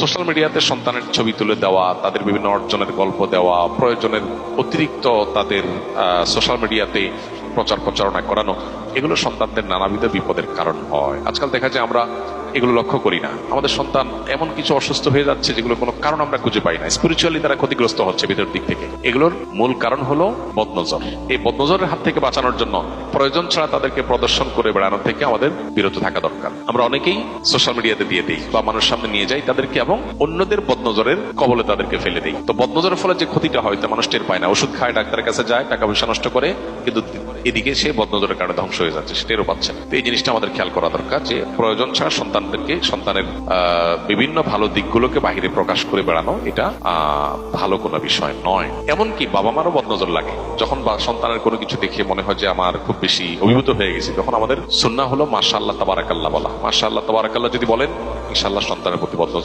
Social মিডিয়াতে সন্তানের ছবি তুলে দেওয়া, তাদের বিভিন্ন অর্জনের গল্প দেওয়া, প্রয়োজনের অতিরিক্ত তাদের সোশ্যাল মিডিয়াতে প্রচার প্রচারণা করানো, এগুলো সন্তানদের নানাবিধ বিপদের কারণ হয়। আজকাল দেখা যায় আমরা এগুলো লক্ষ্য করি না। আমাদের সন্তান এমন কিছু অসুস্থ হয়ে যাচ্ছে যেগুলো কোনো কারণ আমরা খুঁজে পাই না। স্পিরিচুয়ালি তারা ক্ষতিগ্রস্ত হচ্ছে ভিতর দিক থেকে। এগুলোর মূল কারণ হলো বদনজর। এই বদনজরের হাত থেকে বাঁচানোর জন্য প্রয়োজন ছাড়া তাদেরকে প্রদর্শন করে বেড়ানোর থেকে আমাদের বিরত থাকা দরকার। আমরা অনেকেই সোশ্যাল মিডিয়াতে দিয়ে দিই বা মানুষের সামনে নিয়ে যাই তাদেরকে, এবং অন্যদের বদনজরের কবলে তাদেরকে ফেলে দিই। তো বদনজরের ফলে যে ক্ষতিটা হয় তা মানুষ টের পায় না। ওষুধ খায়, ডাক্তারের কাছে যায়, টাকা পয়সা নষ্ট করে, কিন্তু এদিকে সে বদনজরের কারণে ধ্বংস হয়ে যাচ্ছে, সেটারও পাচ্ছে না। তো এই জিনিসটা আমাদের খেয়াল করা দরকার যে প্রয়োজন ছাড়া সন্তানের বিভিন্ন ভালো দিকগুলোকে বাহিরে প্রকাশ করে বেড়ানো এটা ভালো কোনো বিষয় নয়। এমনকি বাবা মারও বদনজর লাগে যখন সন্তানের কোনো কিছু দেখে মনে হয় যে আমার খুব বেশি অভিভূত হয়ে গেছে, তখন আমাদের সুন্নাহ হলো মাশাআল্লাহ তাবারাকাল্লাহ বলা। মাশাআল্লাহ তাবারাকাল্লাহ যদি বলেন, ইনশাআল্লাহ সন্তানের প্রতি বদনজর